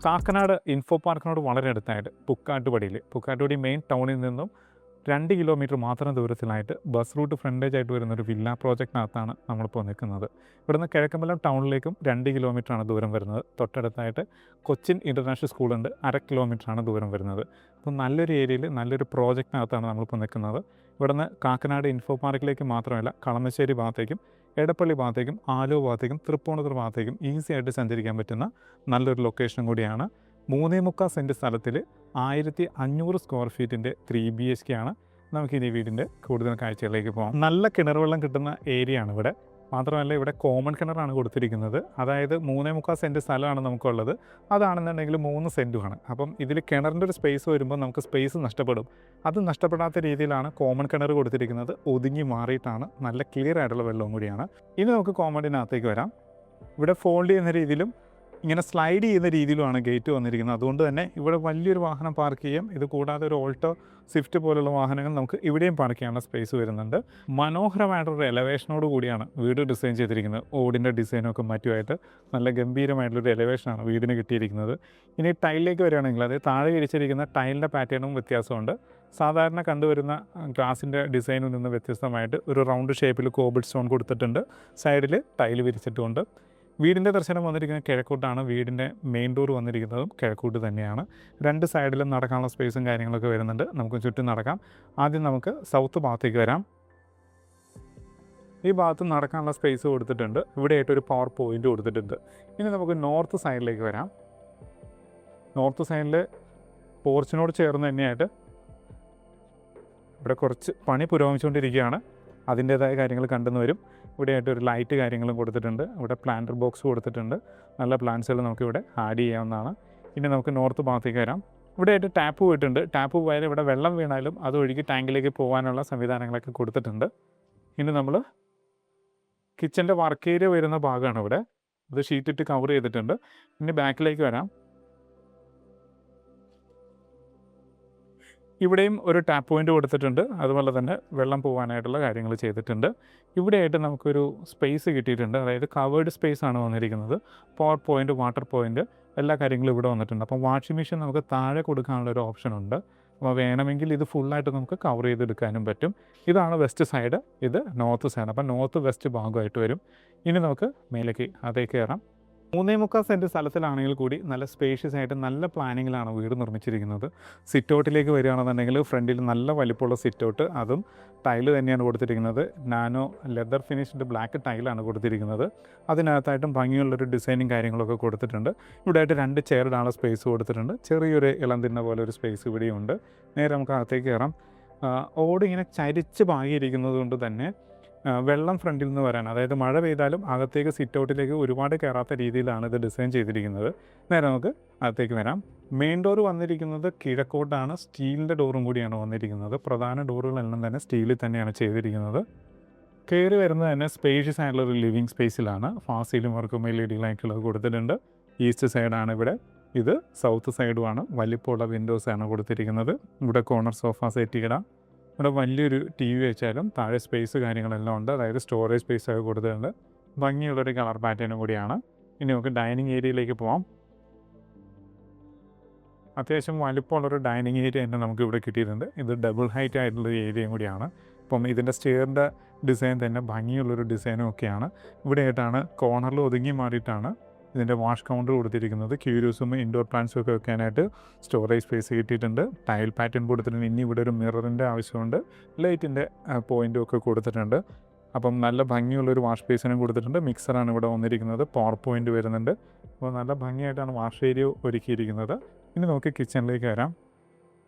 Kakkanad info പാർക്കിനോട് വളരെ അടുത്തായിട്ട് Pukkattupadi main ടൗണിൽ നിന്നും 2 കിലോമീറ്റർ മാത്രം ദൂരത്തിലായിട്ട് ബസ് റൂട്ട് ഫ്രണ്ടേജ് ആയിട്ട് വരുന്നൊരു വില്ല പ്രോജക്റ്റിനകത്താണ് നമ്മളിപ്പോൾ നിൽക്കുന്നത്. ഇവിടുന്ന് കിഴക്കമ്പലം ടൗണിലേക്കും 2 കിലോമീറ്ററാണ് ദൂരം വരുന്നത്. തൊട്ടടുത്തായിട്ട് കൊച്ചിൻ ഇൻ്റർനാഷണൽ സ്കൂളുണ്ട്, 1/2 കിലോമീറ്ററാണ് ദൂരം വരുന്നത്. അപ്പോൾ നല്ലൊരു ഏരിയയിൽ നല്ലൊരു പ്രോജക്റ്റിനകത്താണ് നമ്മളിപ്പോൾ നിൽക്കുന്നത്. ഇവിടുന്ന് കാക്കനാട് ഇൻഫോ പാർക്കിലേക്ക് മാത്രമല്ല, കളമശ്ശേരി ഭാഗത്തേക്കും എടപ്പള്ളി ഭാഗത്തേക്കും ആലുവ ഭാഗത്തേക്കും തൃപ്പൂണിത്തുറ ഭാഗത്തേക്കും ഈസി ആയിട്ട് സഞ്ചരിക്കാൻ പറ്റുന്ന നല്ലൊരു ലൊക്കേഷനും കൂടിയാണ്. 3.25 സെൻറ്റ് സ്ഥലത്തിൽ 1500 സ്ക്വയർ ഫീറ്റിൻ്റെ 3 BHK ആണ്. നമുക്കിനി വീടിൻ്റെ കൂടുതൽ കാഴ്ചകളിലേക്ക് പോകാം. നല്ല കിണർ വെള്ളം കിട്ടുന്ന ഏരിയ ആണ് ഇവിടെ. മാത്രമല്ല ഇവിടെ കോമൺ കിണറാണ് കൊടുത്തിരിക്കുന്നത്. അതായത് 3.25 സെൻറ്റ് സ്ഥലമാണ് നമുക്കുള്ളത്. അതാണെന്നുണ്ടെങ്കിൽ 3 സെൻറ്റുമാണ്. അപ്പം ഇതിൽ കിണറിൻ്റെ ഒരു സ്പേസ് വരുമ്പോൾ നമുക്ക് സ്പേസ് നഷ്ടപ്പെടും. അത് നഷ്ടപ്പെടാത്ത രീതിയിലാണ് കോമൺ കിണർ കൊടുത്തിരിക്കുന്നത്. ഒതുങ്ങി മാറിയിട്ടാണ്, നല്ല ക്ലിയർ ആയിട്ടുള്ള വെള്ളവും കൂടിയാണ്. ഇനി നമുക്ക് കോമണിനകത്തേക്ക് വരാം. ഇവിടെ ഫോൾഡ് ചെയ്യുന്ന രീതിയിലും ഇങ്ങനെ സ്ലൈഡ് ചെയ്യുന്ന രീതിയിലുമാണ് ഗേറ്റ് വന്നിരിക്കുന്നത്. അതുകൊണ്ട് തന്നെ ഇവിടെ വലിയൊരു വാഹനം പാർക്ക് ചെയ്യാം. ഇത് കൂടാതെ ഒരു ഓൾട്ടോ, സ്വിഫ്റ്റ് പോലുള്ള വാഹനങ്ങൾ നമുക്ക് ഇവിടെയും പാർക്ക് ചെയ്യാനുള്ള സ്പേസ് വരുന്നുണ്ട്. മനോഹരമായിട്ടൊരു എലവേഷനോട് കൂടിയാണ് വീട് ഡിസൈൻ ചെയ്തിരിക്കുന്നത്. ഓടിൻ്റെ ഡിസൈനൊക്കെ മറ്റുമായിട്ട് നല്ല ഗംഭീരമായിട്ടുള്ളൊരു എലവേഷനാണ് വീടിന് കിട്ടിയിരിക്കുന്നത്. ഇനി ടൈലിലേക്ക് വരികയാണെങ്കിൽ അത് താഴെ വിരിച്ചിരിക്കുന്ന ടൈലിൻ്റെ പാറ്റേണും വ്യത്യാസമുണ്ട്. സാധാരണ കണ്ടുവരുന്ന ഗ്ലാസിൻ്റെ ഡിസൈനിൽ നിന്ന് വ്യത്യസ്തമായിട്ട് ഒരു റൗണ്ട് ഷേപ്പിൽ കോബിൾ സ്റ്റോൺ കൊടുത്തിട്ടുണ്ട്. സൈഡിൽ ടൈൽ വിരിച്ചിട്ടുമുണ്ട്. വീടിൻ്റെ ദർശനം വന്നിരിക്കുന്നത് കിഴക്കോട്ടാണ്. വീടിൻ്റെ മെയിൻ ഡോർ വന്നിരിക്കുന്നതും കിഴക്കോട്ട് തന്നെയാണ്. 2 സൈഡിലും നടക്കാനുള്ള സ്പേസും കാര്യങ്ങളൊക്കെ വരുന്നുണ്ട്. നമുക്ക് ചുറ്റും നടക്കാം. ആദ്യം നമുക്ക് സൗത്ത് ഭാഗത്തേക്ക് വരാം. ഈ ഭാഗത്ത് നടക്കാനുള്ള സ്പേസ് കൊടുത്തിട്ടുണ്ട്. ഇവിടെയായിട്ടൊരു പവർ പോയിൻ്റ് കൊടുത്തിട്ടുണ്ട്. ഇനി നമുക്ക് നോർത്ത് സൈഡിലേക്ക് വരാം. നോർത്ത് സൈഡിൽ പോർച്ചിനോട് ചേർന്ന് തന്നെയായിട്ട് ഇവിടെ കുറച്ച് പണി പുരോഗമിച്ചുകൊണ്ടിരിക്കുകയാണ്. അതിൻ്റേതായ കാര്യങ്ങൾ കണ്ടെന്ന് വരും. ഇവിടെയായിട്ട് ഒരു ലൈറ്റ് കാര്യങ്ങളും കൊടുത്തിട്ടുണ്ട്. ഇവിടെ പ്ലാന്റർ ബോക്സ് കൊടുത്തിട്ടുണ്ട്. നല്ല പ്ലാന്റ്സുകൾ നമുക്കിവിടെ ആഡ് ചെയ്യാവുന്നതാണ്. ഇനി നമുക്ക് നോർത്ത് ഭാഗത്തേക്ക് വരാം. ഇവിടെയായിട്ട് ടാപ്പ് പോയിട്ടുണ്ട്. ടാപ്പ് പോയാൽ ഇവിടെ വെള്ളം വീണാലും അത് ഒഴുകി ടാങ്കിലേക്ക് പോകാനുള്ള സംവിധാനങ്ങളൊക്കെ കൊടുത്തിട്ടുണ്ട്. ഇനി നമ്മൾ കിച്ചൻ്റെ വർക്ക് ഏരിയ വരുന്ന ഭാഗമാണ് ഇവിടെ. അത് ഷീറ്റിട്ട് കവർ ചെയ്തിട്ടുണ്ട്. ഇനി ബാക്കിലേക്ക് വരാം. ഇവിടെയും ഒരു ടാപ്പ് പോയിൻ്റ് കൊടുത്തിട്ടുണ്ട്. അതുപോലെ തന്നെ വെള്ളം പോകാനായിട്ടുള്ള കാര്യങ്ങൾ ചെയ്തിട്ടുണ്ട്. ഇവിടെയായിട്ട് നമുക്കൊരു സ്പേസ് കിട്ടിയിട്ടുണ്ട്. അതായത് കവേർഡ് സ്പേസ് ആണ് വന്നിരിക്കുന്നത്. പവർ പോയിൻ്റ്, വാട്ടർ പോയിൻ്റ്, എല്ലാ കാര്യങ്ങളും ഇവിടെ വന്നിട്ടുണ്ട്. അപ്പം വാഷിംഗ് മെഷീൻ നമുക്ക് താഴെ കൊടുക്കാനുള്ളൊരു ഓപ്ഷൻ ഉണ്ട്. അപ്പോൾ വേണമെങ്കിൽ ഇത് ഫുള്ളായിട്ട് നമുക്ക് കവർ ചെയ്തെടുക്കാനും പറ്റും. ഇതാണ് വെസ്റ്റ് സൈഡ്, ഇത് നോർത്ത് സൈഡ്. അപ്പം നോർത്ത് വെസ്റ്റ് ഭാഗമായിട്ട് വരും. ഇനി നമുക്ക് മേലേക്ക് അതേക്ക് കയറാം. 3.25 സെൻറ്റ് സ്ഥലത്തിലാണെങ്കിൽ കൂടി നല്ല സ്പേഷ്യസ് ആയിട്ട് നല്ല പ്ലാനിങ്ങിലാണ് വീട് നിർമ്മിച്ചിരിക്കുന്നത്. സിറ്റൗട്ടിലേക്ക് വരികയാണെന്നുണ്ടെങ്കിൽ ഫ്രണ്ടിൽ നല്ല വലിപ്പമുള്ള സിറ്റൗട്ട്, അതും ടൈല് തന്നെയാണ് കൊടുത്തിരിക്കുന്നത്. നാനോ ലെതർ ഫിനിഷ്ഡ് ബ്ലാക്ക് ടൈലാണ് കൊടുത്തിരിക്കുന്നത്. അതിനകത്തായിട്ടും ഭംഗിയുള്ളൊരു ഡിസൈനും കാര്യങ്ങളൊക്കെ കൊടുത്തിട്ടുണ്ട്. ഇവിടെയായിട്ട് 2 ചെയർ ഇടാനുള്ള സ്പേസ് കൊടുത്തിട്ടുണ്ട്. ചെറിയൊരു ഇളം തിന്ന പോലെ ഒരു സ്പേസ് ഇവിടെയുണ്ട്. നേരെ നമുക്ക് അകത്തേക്ക് കയറാം. ഓട് ഇങ്ങനെ ചരിച്ച് പാകിയിരിക്കുന്നത് കൊണ്ട് തന്നെ വെള്ളം ഫ്രണ്ടിൽ നിന്ന് വരാൻ, അതായത് മഴ പെയ്താലും അകത്തേക്ക് സിറ്റൗട്ടിലേക്ക് ഒരുപാട് കയറാത്ത രീതിയിലാണ് ഇത് ഡിസൈൻ ചെയ്തിരിക്കുന്നത്. നേരെ നമുക്ക് അകത്തേക്ക് വരാം. മെയിൻ ഡോർ വന്നിരിക്കുന്നത് കിഴക്കോട്ടാണ്. സ്റ്റീലിൻ്റെ ഡോറും കൂടിയാണ് വന്നിരിക്കുന്നത്. പ്രധാന ഡോറുകളെല്ലാം തന്നെ സ്റ്റീലിൽ തന്നെയാണ് ചെയ്തിരിക്കുന്നത്. കയറി വരുന്നത് തന്നെ സ്പേഷ്യസ് ആയിട്ടുള്ളൊരു ലിവിങ് സ്പേസിലാണ്. ഫാസിലും വർക്കും LED ലൈറ്റുകളൊക്കെ കൊടുത്തിട്ടുണ്ട്. ഈസ്റ്റ് സൈഡാണ് ഇവിടെ. ഇത് സൗത്ത് സൈഡുമാണ്. വലിപ്പമുള്ള വിൻഡോസാണ് കൊടുത്തിരിക്കുന്നത്. ഇവിടെ കോർണർ സോഫ സെറ്റ് ചെയ്യണം. ഇവിടെ വലിയൊരു TV വെച്ചാലും താഴെ സ്പേസ് കാര്യങ്ങളെല്ലാം ഉണ്ട്. അതായത് സ്റ്റോറേജ് സ്പേസ് ഒക്കെ കൊടുത്തിട്ടുണ്ട്. ഭംഗിയുള്ളൊരു കളർ പാറ്റേണും കൂടിയാണ്. ഇനി നമുക്ക് ഡൈനിങ് ഏരിയയിലേക്ക് പോകാം. അത്യാവശ്യം വലിപ്പമുള്ളൊരു ഡൈനിങ് ഏരിയ തന്നെ നമുക്ക് ഇവിടെ കിട്ടിയിട്ടുണ്ട്. ഇത് ഡബിൾ ഹൈറ്റ് ആയിട്ടുള്ളൊരു ഏരിയയും കൂടിയാണ്. അപ്പം ഇതിൻ്റെ സ്റ്റെയറിൻ്റെ ഡിസൈൻ തന്നെ ഭംഗിയുള്ളൊരു ഡിസൈനും ഒക്കെയാണ്. ഇവിടെയായിട്ടാണ് കോർണറിൽ ഒതുങ്ങി മാറിയിട്ടാണ് ഇതിൻ്റെ വാഷ് കൗണ്ടർ കൊടുത്തിരിക്കുന്നത്. ക്യൂരിയസും ഇൻഡോർ പ്ലാന്റ്സും ഒക്കെ വെക്കാനായിട്ട് സ്റ്റോറേജ് സ്പേസ് കിട്ടിയിട്ടുണ്ട്. ടൈൽ പാറ്റേൺ കൊടുത്തിട്ടുണ്ട്. ഇനി ഇവിടെ ഒരു മിററിൻ്റെ ആവശ്യമുണ്ട്. ലൈറ്റിൻ്റെ പോയിൻറ്റും ഒക്കെ കൊടുത്തിട്ടുണ്ട്. അപ്പം നല്ല ഭംഗിയുള്ളൊരു വാഷ് ബേസിനും കൊടുത്തിട്ടുണ്ട്. മിക്സറാണ് ഇവിടെ വന്നിരിക്കുന്നത്. പവർ പോയിൻ്റ് വരുന്നുണ്ട്. അപ്പോൾ നല്ല ഭംഗിയായിട്ടാണ് വാഷ് ഏരിയ ഒരുക്കിയിരിക്കുന്നത്. ഇനി നമുക്ക് കിച്ചണിലേക്ക് വരാം.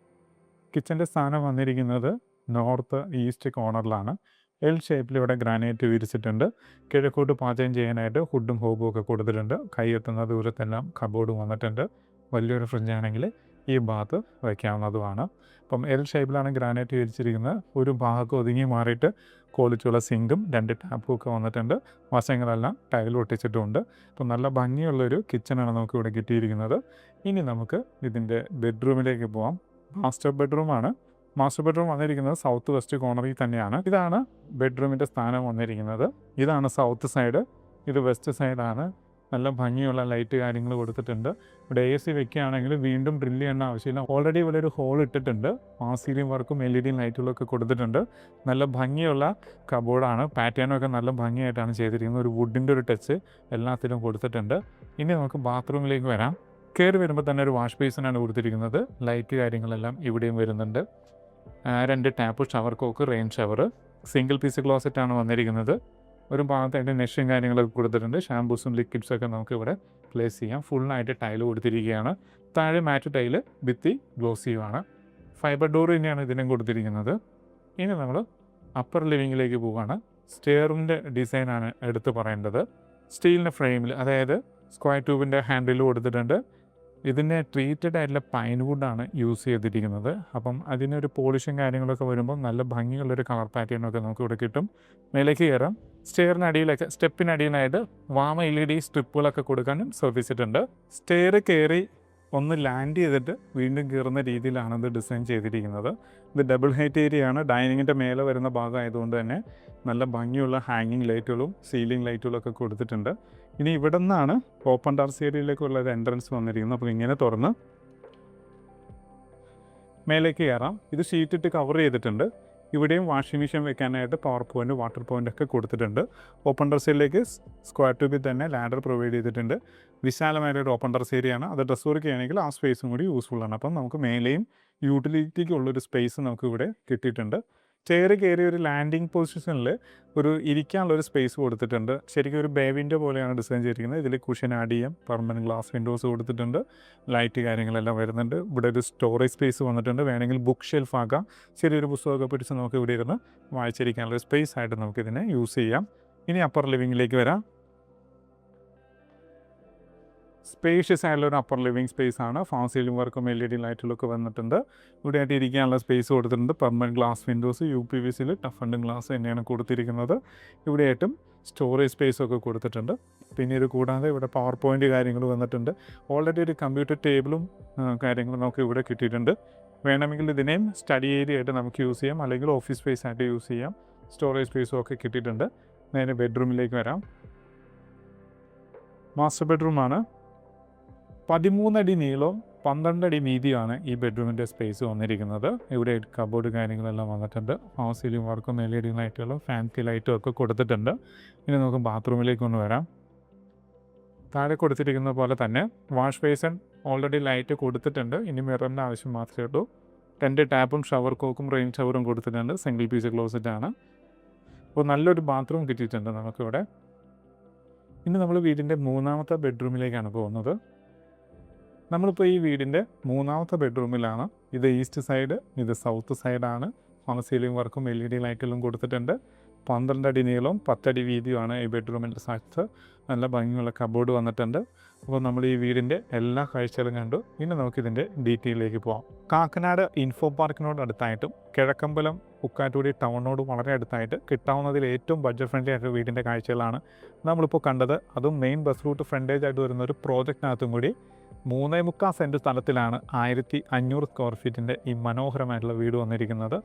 കിച്ചൻ്റെ സ്ഥാനം വന്നിരിക്കുന്നത് നോർത്ത് ഈസ്റ്റ് കോർണറിലാണ്. L ഷേപ്പിൽ ഇവിടെ ഗ്രാനൈറ്റ് വിരിച്ചിട്ടുണ്ട്. കിഴക്കോട്ട് പാചകം ചെയ്യാനായിട്ട് ഹുഡും ഹോബും ഒക്കെ കൊടുത്തിട്ടുണ്ട്. കൈ എത്തുന്ന ദൂരത്തെല്ലാം കബോർഡും വന്നിട്ടുണ്ട്. വലിയൊരു ഫ്രിഡ്ജാണെങ്കിൽ ഈ ഭാഗത്ത് വയ്ക്കാവുന്നതുമാണ്. അപ്പം L ഷേപ്പിലാണ് ഗ്രാനൈറ്റ് വിരിച്ചിരിക്കുന്നത്. ഒരു ഭാഗം ഒതുങ്ങി മാറിയിട്ട് ക്വാളിറ്റിയുള്ള സിങ്കും 2 ടാപ്പും ഒക്കെ വന്നിട്ടുണ്ട്. വശങ്ങളെല്ലാം ടൈൽ ഒട്ടിച്ചിട്ടുമുണ്ട്. അപ്പം നല്ല ഭംഗിയുള്ളൊരു കിച്ചണാണ് നമുക്ക് ഇവിടെ കിട്ടിയിരിക്കുന്നത്. ഇനി നമുക്ക് ഇതിൻ്റെ ബെഡ്റൂമിലേക്ക് പോകാം. മാസ്റ്റർ ബെഡ്റൂമാണ്. മാസ്റ്റർ ബെഡ്റൂം വന്നിരിക്കുന്നത് സൗത്ത് വെസ്റ്റ് കോർണറിൽ തന്നെയാണ്. ഇതാണ് ബെഡ്റൂമിൻ്റെ സ്ഥാനം വന്നിരിക്കുന്നത്. ഇതാണ് സൗത്ത് സൈഡ്, ഇത് വെസ്റ്റ് സൈഡാണ്. നല്ല ഭംഗിയുള്ള ലൈറ്റ് കാര്യങ്ങൾ കൊടുത്തിട്ടുണ്ട്. ഇവിടെ AC വെക്കുകയാണെങ്കിൽ വീണ്ടും ഡ്രില്ല് ചെയ്യേണ്ട ആവശ്യമില്ല. ഓൾറെഡി ഇവിടെ ഒരു ഹോൾ ഇട്ടിട്ടുണ്ട്. സീലിംഗ് വർക്കും LED ലൈറ്റുകളൊക്കെ കൊടുത്തിട്ടുണ്ട്. നല്ല ഭംഗിയുള്ള കബോർഡാണ്. പാറ്റേണൊക്കെ നല്ല ഭംഗിയായിട്ടാണ് ചെയ്തിരിക്കുന്നത്. ഒരു വുഡിൻ്റെ ഒരു ടച്ച് എല്ലാത്തിലും കൊടുത്തിട്ടുണ്ട്. ഇനി നമുക്ക് ബാത്റൂമിലേക്ക് വരാം. കയറി വരുമ്പോൾ തന്നെ ഒരു വാഷ് ബേസിനാണ് കൊടുത്തിരിക്കുന്നത്. ലൈറ്റ് കാര്യങ്ങളെല്ലാം ഇവിടെയും വരുന്നുണ്ട്. 2 tap, shower cock, rain shower, single piece ക്ലോസറ്റാണ് വന്നിരിക്കുന്നത്. ഒരു ഭാഗത്തായിട്ട് നെഷും കാര്യങ്ങളൊക്കെ കൊടുത്തിട്ടുണ്ട്. ഷാംപൂസും ലിക്വിഡ്സൊക്കെ നമുക്ക് ഇവിടെ പ്ലേസ് ചെയ്യാം. ഫുള്ളായിട്ട് ടൈല് കൊടുത്തിരിക്കുകയാണ്. താഴെ മാറ്റ് ടൈല്, ഭിത്തി ഗ്ലോസിയുമാണ്. ഫൈബർ ഡോർ തന്നെയാണ് ഇതിനും കൊടുത്തിരിക്കുന്നത്. ഇനി നമ്മൾ അപ്പർ ലിവിങ്ങിലേക്ക് പോവുകയാണ്. സ്റ്റെയറിൻ്റെ ഡിസൈനാണ് എടുത്ത് പറയേണ്ടത്. സ്റ്റീലിൻ്റെ ഫ്രെയിമിൽ, അതായത് സ്ക്വയർ ട്യൂബിൻ്റെ ഹാൻഡിൽ കൊടുത്തിട്ടുണ്ട്. ഇതിന് ട്രീറ്റഡ് ആയിട്ടുള്ള പൈൻ വുഡാണ് യൂസ് ചെയ്തിരിക്കുന്നത്. അപ്പം അതിനൊരു പോളിഷും കാര്യങ്ങളൊക്കെ വരുമ്പോൾ നല്ല ഭംഗിയുള്ളൊരു കളർ പാറ്റേണൊക്കെ നമുക്ക് ഇവിടെ കിട്ടും. മേലേക്ക് കയറാം. സ്റ്റെയറിനടിയിലൊക്കെ സ്റ്റെപ്പിനടിയിലായിട്ട് വാമ LED സ്ട്രിപ്പുകളൊക്കെ കൊടുക്കാനും ശ്രദ്ധിച്ചിട്ടുണ്ട്. സ്റ്റെയർ കയറി ഒന്ന് ലാൻഡ് ചെയ്തിട്ട് വീണ്ടും കയറുന്ന രീതിയിലാണ് ഇത് ഡിസൈൻ ചെയ്തിരിക്കുന്നത്. ഇത് ഡബിൾ ഹൈറ്റ് ഏരിയയാണ്. ഡൈനിങ്ങിൻ്റെ മേലെ വരുന്ന ഭാഗമായതുകൊണ്ട് തന്നെ നല്ല ഭംഗിയുള്ള ഹാങ്ങിങ് ലൈറ്റുകളും സീലിംഗ് ലൈറ്റുകളൊക്കെ കൊടുത്തിട്ടുണ്ട്. ഇനി ഇവിടെ നിന്നാണ് ഓപ്പൺ ടെറസ് ഏരിയയിലേക്കുള്ള ഒരു എൻട്രൻസ് വന്നിരിക്കുന്നത്. അപ്പോൾ ഇങ്ങനെ തുറന്ന് മേലേക്ക് കയറാം. ഇത് ഷീറ്റിട്ട് കവർ ചെയ്തിട്ടുണ്ട്. ഇവിടെയും വാഷിംഗ് മെഷീൻ വെക്കാനായിട്ട് പവർ പോയിൻറ്റ്, വാട്ടർ പോയിൻ്റ് ഒക്കെ കൊടുത്തിട്ടുണ്ട്. ഓപ്പൺ ടെറസിലേക്ക് സ്ക്വയർ ട്യൂബിൽ തന്നെ ലാഡർ പ്രൊവൈഡ് ചെയ്തിട്ടുണ്ട്. വിശാലമായൊരു ഓപ്പൺ ടെറസ് ഏരിയയാണ്. അത് ഡ്രസ് വർക്ക് ചെയ്യുകയാണെങ്കിൽ ആ സ്പേസും കൂടി യൂസ്ഫുള്ളാണ്. അപ്പം നമുക്ക് മേലെയും യൂട്ടിലിറ്റിക്കുള്ളൊരു സ്പേസ് നമുക്ക് ഇവിടെ കിട്ടിയിട്ടുണ്ട്. ചെയർ കയറി ഒരു ലാൻഡിങ് പൊസിഷനിൽ ഒരു ഇരിക്കാനുള്ളൊരു സ്പേസ് കൊടുത്തിട്ടുണ്ട്. ശരിക്കും ഒരു ബേ വിൻഡോ പോലെയാണ് ഡിസൈൻ ചെയ്തിരിക്കുന്നത്. ഇതിൽ കുഷൻ ആഡ് ചെയ്യാം. പെർമനൻറ്റ് ഗ്ലാസ് വിൻഡോസ് കൊടുത്തിട്ടുണ്ട്. ലൈറ്റ് കാര്യങ്ങളെല്ലാം വരുന്നുണ്ട്. ഇവിടെ ഒരു സ്റ്റോറേജ് സ്പേസ് വന്നിട്ടുണ്ട്. വേണമെങ്കിൽ ബുക്ക് ഷെൽഫ് ആക്കാം. ചെറിയൊരു പുസ്തകമൊക്കെ പിടിച്ച് നമുക്ക് ഇവിടെ ഇരുന്ന് വായിച്ചിരിക്കാനുള്ള സ്പേസ് ആയിട്ട് നമുക്കിതിനെ യൂസ് ചെയ്യാം. ഇനി അപ്പർ ലിവിങ്ങിലേക്ക് വരാം. സ്പേഷ്യസ് ആയിട്ടുള്ള ഒരു അപ്പർ ലിവിങ് സ്പേസ് ആണ്. ഫാൾ സീലിംഗ് വർക്കും LED ലൈറ്റുകളൊക്കെ വന്നിട്ടുണ്ട്. ഇവിടെ ആയിട്ട് ഇരിക്കാനുള്ള സ്പേസ് കൊടുത്തിട്ടുണ്ട്. പെർമനൻറ്റ് ഗ്ലാസ് വിൻഡോസ്, UPVCയിൽ ടഫ് ആൻഡ് ഗ്ലാസ് തന്നെയാണ് കൊടുത്തിരിക്കുന്നത്. ഇവിടെയായിട്ടും സ്റ്റോറേജ് സ്പേസൊക്കെ കൊടുത്തിട്ടുണ്ട്. പിന്നെ ഇത് കൂടാതെ ഇവിടെ പവർ പോയിൻ്റ് കാര്യങ്ങൾ വന്നിട്ടുണ്ട്. ഓൾറെഡി ഒരു കമ്പ്യൂട്ടർ ടേബിളും കാര്യങ്ങളും നമുക്ക് ഇവിടെ കിട്ടിയിട്ടുണ്ട്. വേണമെങ്കിൽ ഇതിനെയും സ്റ്റഡി ഏരിയ ആയിട്ട് നമുക്ക് യൂസ് ചെയ്യാം, അല്ലെങ്കിൽ ഓഫീസ് സ്പേസ് ആയിട്ട് യൂസ് ചെയ്യാം. സ്റ്റോറേജ് സ്പേസും ഒക്കെ കിട്ടിയിട്ടുണ്ട്. നേരെ ബെഡ്റൂമിലേക്ക് വരാം. മാസ്റ്റർ ബെഡ്റൂമാണ്. 13 അടി നീളവും 12 അടി വീതിയാണ് ഈ ബെഡ്റൂമിൻ്റെ സ്പേസ് വന്നിരിക്കുന്നത്. ഇവിടെ കബോർഡ് കാര്യങ്ങളെല്ലാം വന്നിട്ടുണ്ട്. ഫാൾ സീലിംഗ് വർക്കും LED ലൈറ്റുകളും ഫാൻസി ലൈറ്റും ഒക്കെ കൊടുത്തിട്ടുണ്ട്. ഇനി നമുക്ക് ബാത്റൂമിലേക്ക് ഒന്ന് വരാം. താഴെ കൊടുത്തിരിക്കുന്ന പോലെ തന്നെ വാഷ് ബേസിൻ ഓൾറെഡി ലൈറ്റ് കൊടുത്തിട്ടുണ്ട്. ഇനി മിററിൻ്റെ ആവശ്യം മാത്രമേ ഉള്ളൂ. 2 ടാപ്പും ഷവർ കോക്കും റെയിൻ ഷവറും കൊടുത്തിട്ടുണ്ട്. സിംഗിൾ പീസ് ക്ലോസറ്റാണ്. അപ്പോൾ നല്ലൊരു ബാത്റൂം കിട്ടിയിട്ടുണ്ട് നമുക്കിവിടെ. ഇനി നമ്മൾ വീടിൻ്റെ 3ാമത്തെ ബെഡ്റൂമിലേക്കാണ് പോകുന്നത്. നമ്മളിപ്പോൾ ഈ വീടിൻ്റെ 3ാമത്തെ ബെഡ്റൂമിലാണ്. ഇത് ഈസ്റ്റ് സൈഡ്, ഇത് സൗത്ത് സൈഡാണ്. ഫാൾ സീലിംഗ് വർക്കും LED ലൈറ്റുകളും കൊടുത്തിട്ടുണ്ട്. 12 അടി നീളവും 10 അടി വീതിയുമാണ് ഈ ബെഡ്റൂമിൻ്റെ സൈസ്. നല്ല ഭംഗിയുള്ള കബോർഡ് വന്നിട്ടുണ്ട്. അപ്പോൾ നമ്മൾ ഈ വീടിൻ്റെ എല്ലാ കാഴ്ചകളും കണ്ടു. ഇനി നമുക്കിതിൻ്റെ ഡീറ്റെയിലേക്ക് പോകാം. കാക്കനാട് ഇൻഫോ പാർക്കിനോട് അടുത്തായിട്ടും കിഴക്കമ്പലം പുക്കാട്ടുപടി ടൗണിനോട് വളരെ അടുത്തായിട്ട് കിട്ടാവുന്നതിൽ ഏറ്റവും ബഡ്ജറ്റ് ഫ്രണ്ട്ലി ആയിട്ട് വീടിൻ്റെ കാഴ്ചകളാണ് നമ്മളിപ്പോൾ കണ്ടത്. അതും മെയിൻ ബസ് റൂട്ട് ഫ്രണ്ടേജ് ആയിട്ട് വരുന്ന ഒരു പ്രോജക്റ്റിനകത്തും കൂടി 3.25 സെൻറ്റ് സ്ഥലത്തിലാണ് 1500 സ്ക്വയർ ഫീറ്റിൻ്റെ ഈ മനോഹരമായിട്ടുള്ള വീട് വന്നിരിക്കുന്നത്.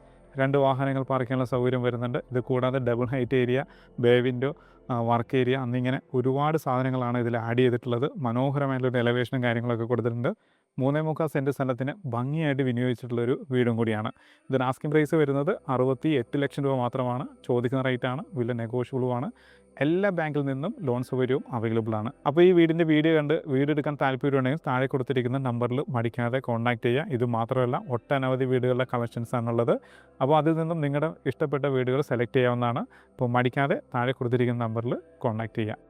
2 വാഹനങ്ങൾ പാർക്ക് ചെയ്യാനുള്ള സൗകര്യം വരുന്നുണ്ട്. ഇത് കൂടാതെ double height area, bay window, work area എന്നിങ്ങനെ ഒരുപാട് സാധനങ്ങളാണ് ഇതിൽ ആഡ് ചെയ്തിട്ടുള്ളത്. മനോഹരമായിട്ടുള്ള എലവേഷനും കാര്യങ്ങളൊക്കെ കൊടുത്തിട്ടുണ്ട്. 3.25 സെൻറ്റ് സ്ഥലത്തിന് ഭംഗിയായിട്ട് വിനിയോഗിച്ചിട്ടുള്ളൊരു വീടും കൂടിയാണ്. ഇതിന് ആസ്കിംഗ് പ്രൈസ് വരുന്നത് 68 ലക്ഷം രൂപ മാത്രമാണ്. ചോദിക്കുന്ന റേറ്റാണ്. വില നെഗോഷ്യബിളുമാണ്. എല്ലാ ബാങ്കിൽ നിന്നും ലോൺ സൗകര്യവും അവൈലബിൾ ആണ്. അപ്പോൾ ഈ വീടിൻ്റെ വീഡിയോ കണ്ട് വീടെടുക്കാൻ താല്പര്യമുണ്ടെങ്കിൽ താഴെ കൊടുത്തിരിക്കുന്ന നമ്പറിൽ മടിക്കാതെ കോൺടാക്റ്റ് ചെയ്യുക. ഇത് മാത്രമല്ല ഒട്ടനവധി വീടുകളുടെ കളക്ഷൻസ് ആണുള്ളത്. അപ്പോൾ അതിൽ നിന്നും നിങ്ങളുടെ ഇഷ്ടപ്പെട്ട വീടുകൾ സെലക്ട് ചെയ്യാവുന്നതാണ്. അപ്പോൾ മടിക്കാതെ താഴെ കൊടുത്തിരിക്കുന്ന നമ്പറിൽ കോൺടാക്റ്റ് ചെയ്യുക.